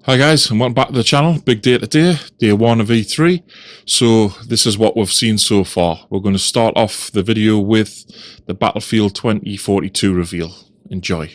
Hi guys, and welcome back to the channel. Big day today, day 1 of E3. So this is what we've seen so far. We're going to start off the video with the Battlefield 2042 reveal. Enjoy.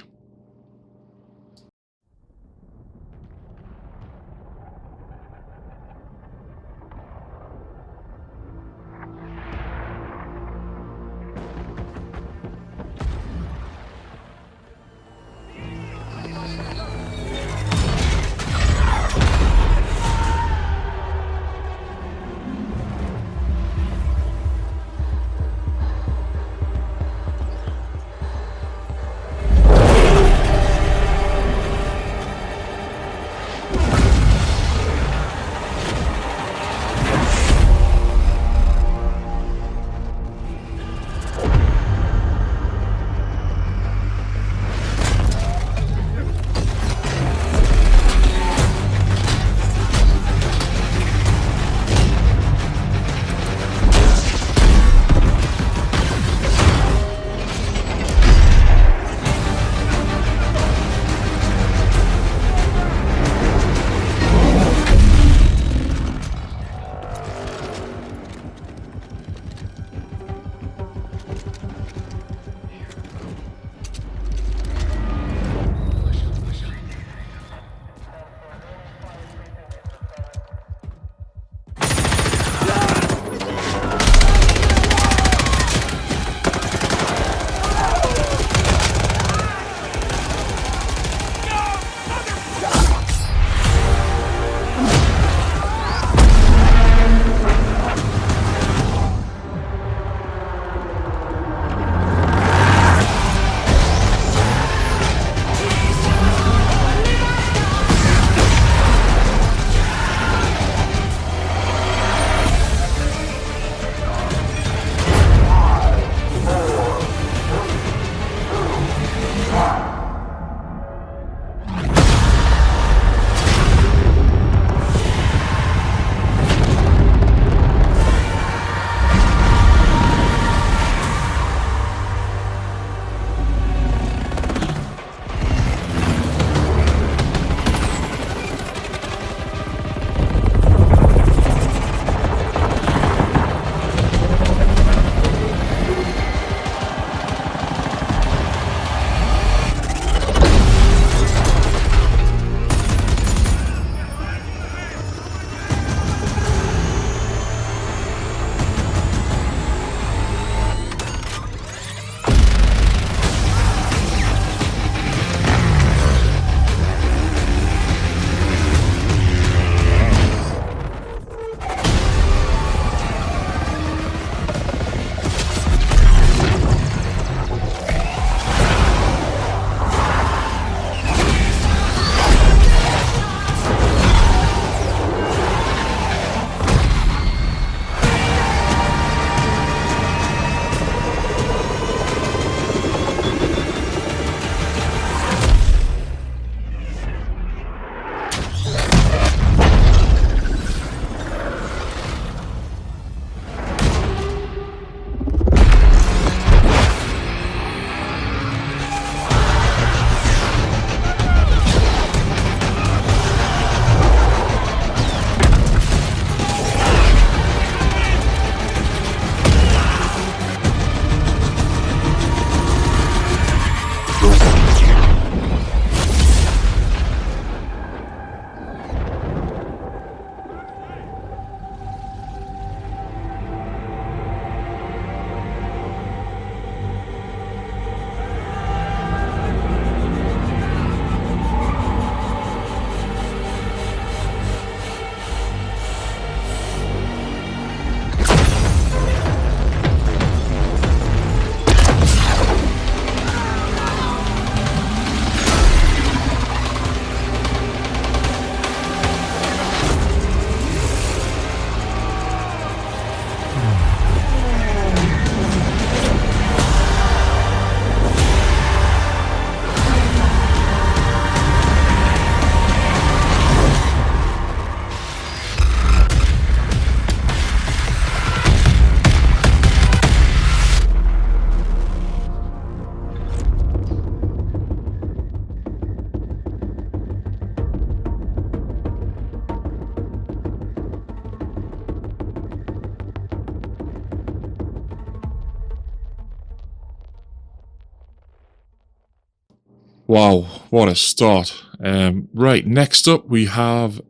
Wow, what a start. Right, next up we have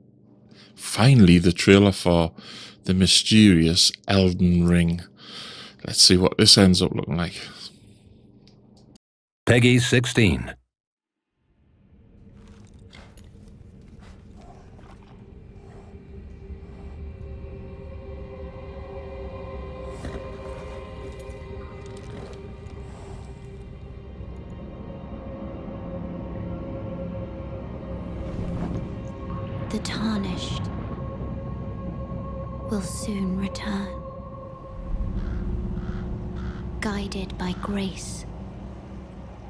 finally the trailer for the mysterious Elden Ring. Let's see what this ends up looking like. Peggy 16. The tarnished will soon return, guided by grace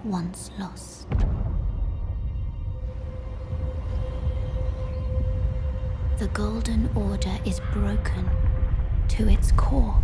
once lost. The Golden Order is broken to its core.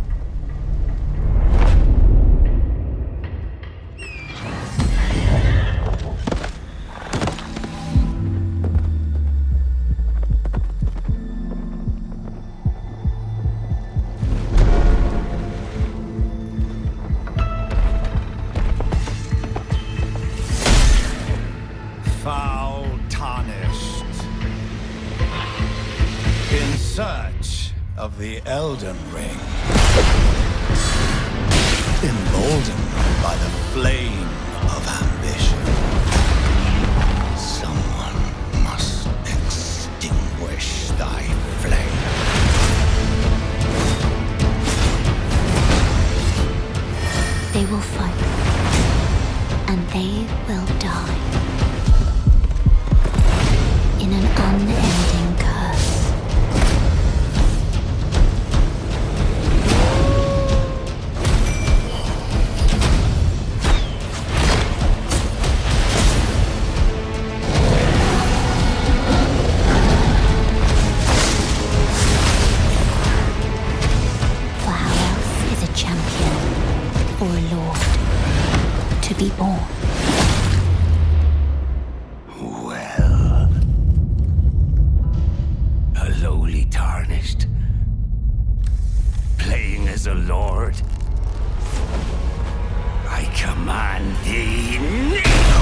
Foul tarnished, in search of the Elden Ring, emboldened by the flame of ambition. Someone must extinguish thy flame. They will fight, and they will die. In an unending curse. For how else is a champion or a lord to be born? Lowly tarnished, playing as a lord. I command thee now!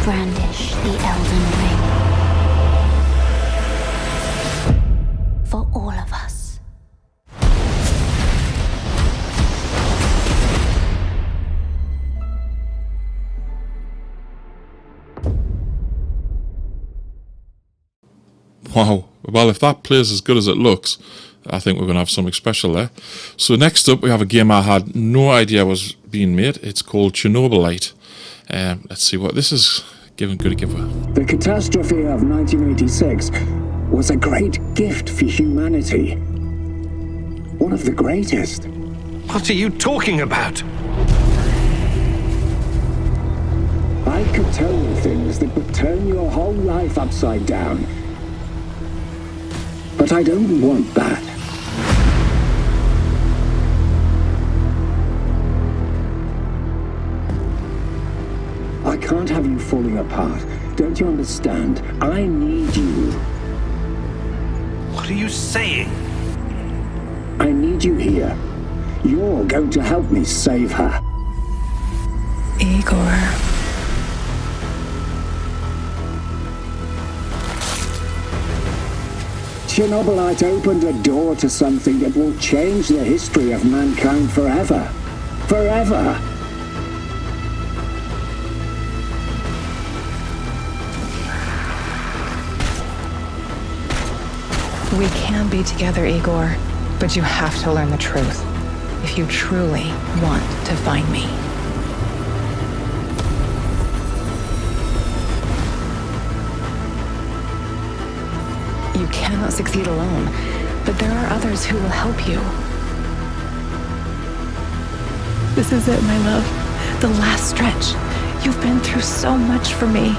Brandish the Elden Ring. For all of us. Wow. Well, if that plays as good as it looks, I think we're going to have something special there. So next up, we have a game I had no idea was being made. It's called Chernobylite. Let's see what this is going to give her. The catastrophe of 1986 was a great gift for humanity. One of the greatest. What are you talking about? I could tell you things that would turn your whole life upside down. But I don't want that. I can't have you falling apart. Don't you understand? I need you. What are you saying? I need you here. You're going to help me save her. Igor. Chernobylite opened a door to something that will change the history of mankind forever. Forever! We can be together, Igor, but you have to learn the truth if you truly want to find me. You cannot succeed alone, but there are others who will help you. This is it, my love. The last stretch. You've been through so much for me.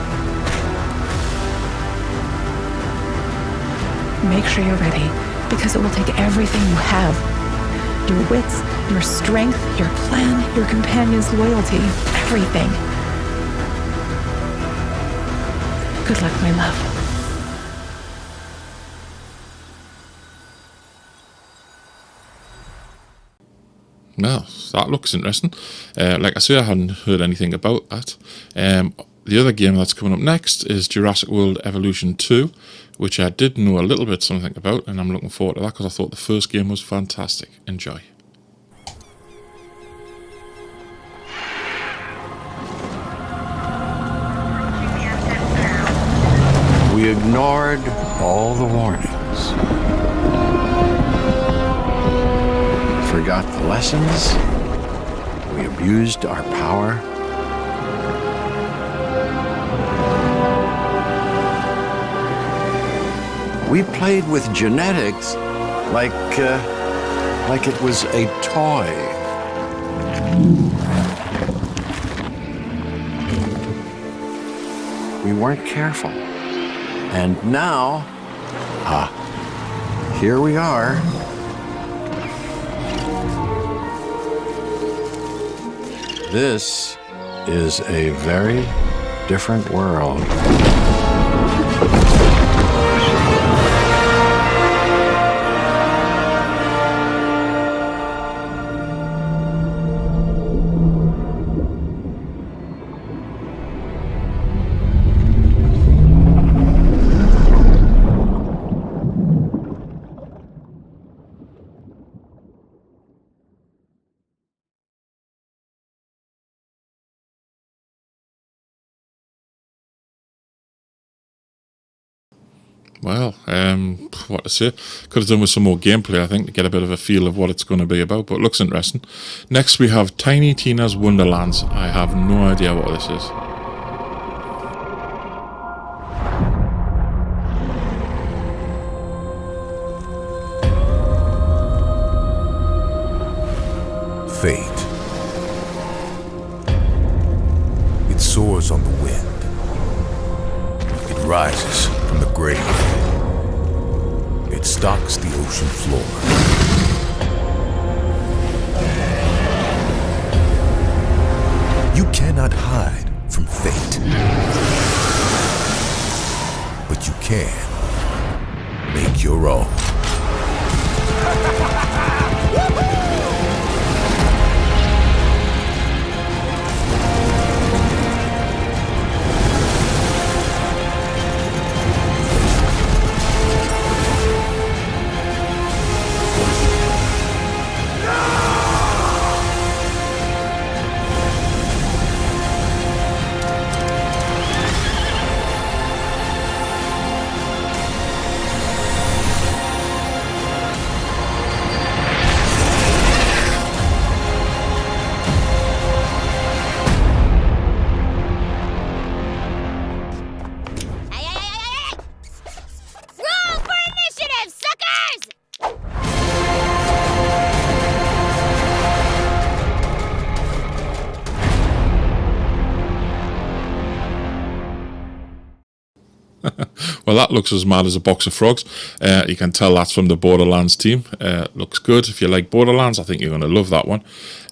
Make sure you're ready. Because it will take everything you have. Your wits, your strength, your plan, your companion's loyalty, everything. Good luck, my love. Well, that looks interesting. Like I say, I hadn't heard anything about that. The other game that's coming up next is Jurassic World Evolution 2, which I did know a little bit something about, and I'm looking forward to that because I thought the first game was fantastic. Enjoy. We ignored all the warnings. Forgot the lessons. We abused our power. We played with genetics like it was a toy. We weren't careful. And now, here we are. This is a very different world. Well, what to say? Could have done with some more gameplay, I think, to get a bit of a feel of what it's going to be about, but it looks interesting. Next we have Tinytinas Wonderland. I have no idea what this is. Fate. It soars on the wind. It rises from the grave. It stalks the ocean floor. You cannot hide from fate. But you can make your own. Well, that looks as mad as a box of frogs. You can tell that's from the Borderlands team. Looks good. If you like Borderlands, I think you're going to love that one.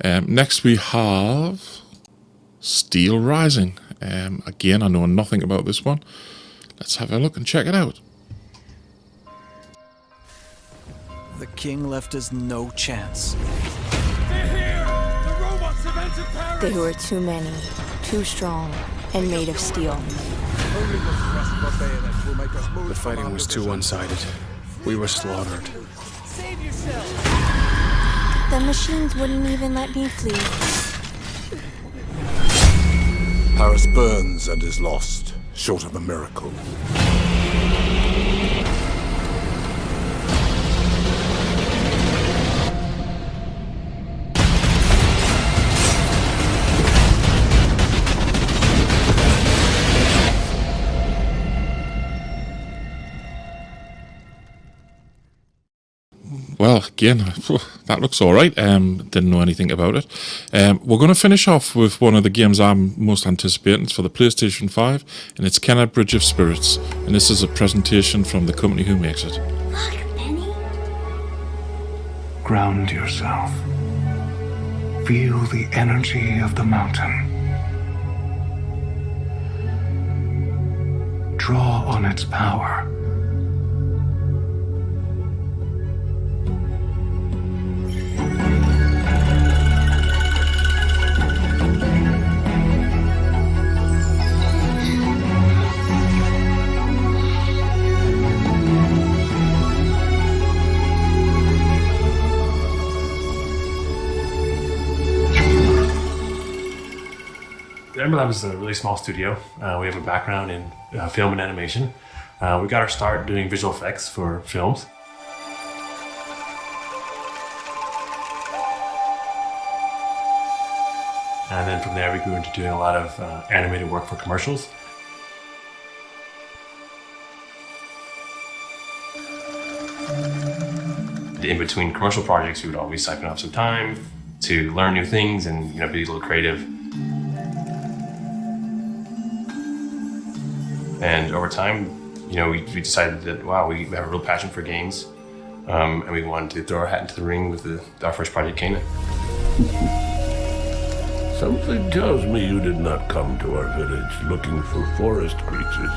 Next we have Steel Rising. Again, I know nothing about this one. Let's have a look and check it out. The king left us no chance. They're here! The robots have entered Paris! They were too many, too strong, and made of steel. The fighting was too one-sided. We were slaughtered. Save yourself! The machines wouldn't even let me flee. Paris burns and is lost, short of a miracle. Well, again, that looks alright. Didn't know anything about it. We're going to finish off with one of the games I'm most anticipating. It's for the PlayStation 5, and it's Kenna Bridge of Spirits. And this is a presentation from the company who makes it. Look, Penny. Ground yourself. Feel the energy of the mountain. Draw on its power. Ember Lab is a really small studio. We have a background in film and animation. We got our start doing visual effects for films. And then from there we grew into doing a lot of animated work for commercials. In between commercial projects, we would always siphon off some time to learn new things and be a little creative. And over time, we decided that, wow, we have a real passion for games, and we wanted to throw our hat into the ring with our first project, Canaan. Something tells me you did not come to our village looking for forest creatures.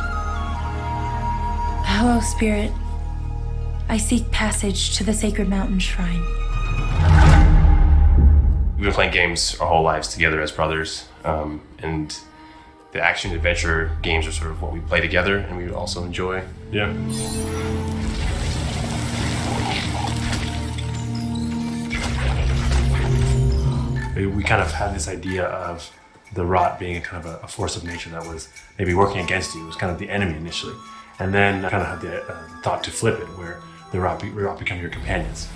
Hello, Spirit. I seek passage to the sacred mountain shrine. We've been playing games our whole lives together as brothers, and the action adventure games are sort of what we play together and we also enjoy. Yeah. We kind of had this idea of the rot being kind of a force of nature that was maybe working against you. It was kind of the enemy initially. And then I kind of had the thought to flip it, where the rot become your companions.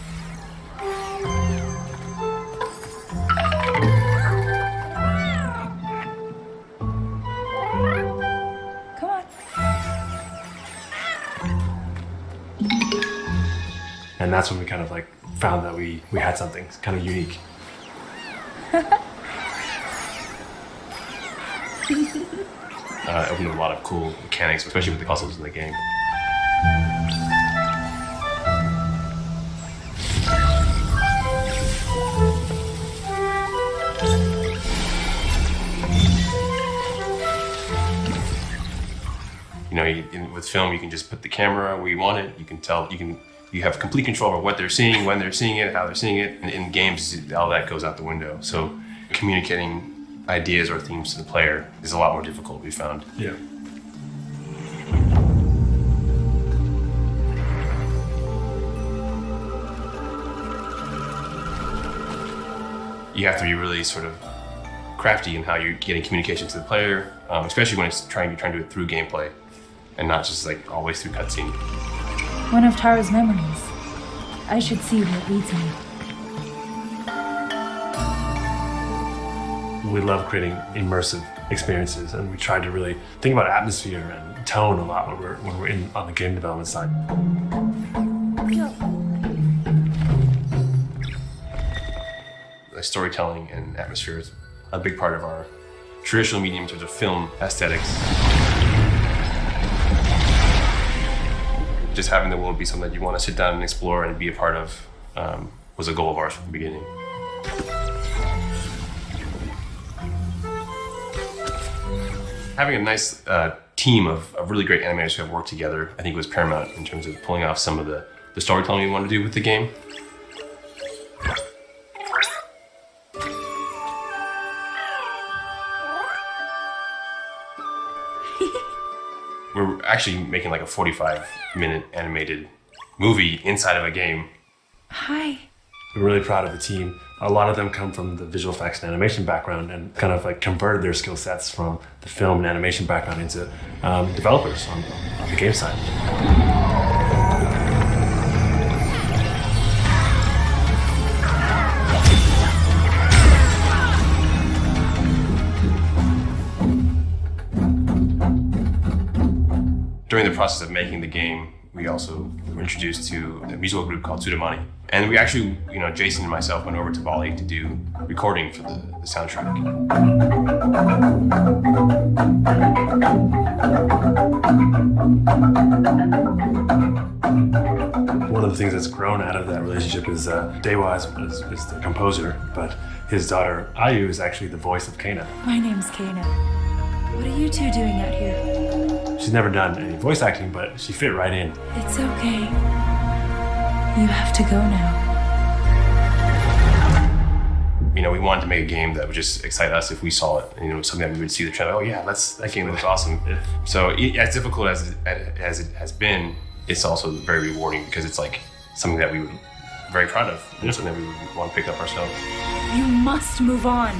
And that's when we kind of found that we had something kind of unique. It opened up a lot of cool mechanics, especially with the puzzles in the game. With film, you can just put the camera where you want it. You can tell, you have complete control over what they're seeing, when they're seeing it, how they're seeing it. And in games, all that goes out the window. So communicating ideas or themes to the player is a lot more difficult, we found. Yeah. You have to be really sort of crafty in how you're getting communication to the player, especially when you're trying to do it through gameplay and not just always through cutscene. One of Tara's memories. I should see where it leads me. We love creating immersive experiences, and we try to really think about atmosphere and tone a lot when we're on the game development side. Storytelling and atmosphere is a big part of our traditional medium in terms of film aesthetics. Just having the world be something that you want to sit down and explore and be a part of was a goal of ours from the beginning. Having a nice team of really great animators who have worked together, I think, was paramount in terms of pulling off some of the storytelling we wanted to do with the game. We're actually making a 45-minute animated movie inside of a game. Hi. We're really proud of the team. A lot of them come from the visual effects and animation background and kind of converted their skill sets from the film and animation background into developers on the game side. During the process of making the game, we also were introduced to a musical group called Tsudomani. And we actually, Jason and myself went over to Bali to do recording for the soundtrack. One of the things that's grown out of that relationship is Dewa is the composer, but his daughter Ayu is actually the voice of Kana. My name's Kana. What are you two doing out here? She's never done any voice acting, but she fit right in. It's okay. You have to go now. You know, we wanted to make a game that would just excite us if we saw it. You know, something that we would see the trailer. Oh yeah, that game looks awesome. So as difficult as it has been, it's also very rewarding because it's like something that we would be very proud of. You know, something that we would want to pick up ourselves. You must move on.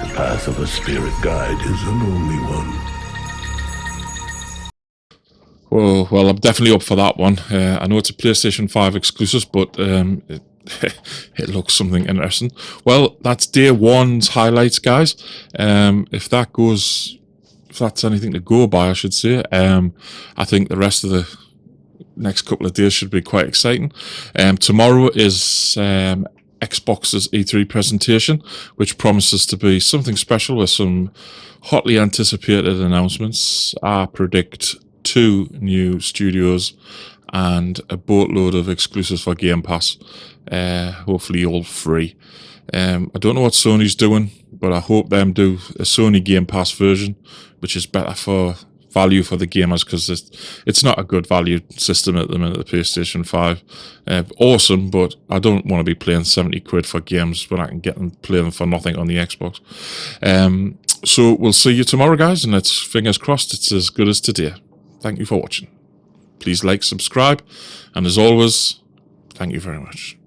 The path of a spirit guide is a lonely one. Well, I'm definitely up for that one. I know it's a PlayStation 5 exclusive, but it looks something interesting. Well, that's day one's highlights, guys. If that's anything to go by, I should say. I think the rest of the next couple of days should be quite exciting. Tomorrow is Xbox's E3 presentation, which promises to be something special with some hotly anticipated announcements. I predict 2 new studios and a boatload of exclusives for Game Pass, hopefully all free. I don't know what Sony's doing, but I hope them do a Sony Game Pass version, which is better for value for the gamers, because it's not a good value system at the minute, the PlayStation 5. Awesome, but I don't want to be paying 70 quid for games when I can play them for nothing on the Xbox. So we'll see you tomorrow, guys, and let's fingers crossed it's as good as today. Thank you for watching. Please like, subscribe, and as always, thank you very much.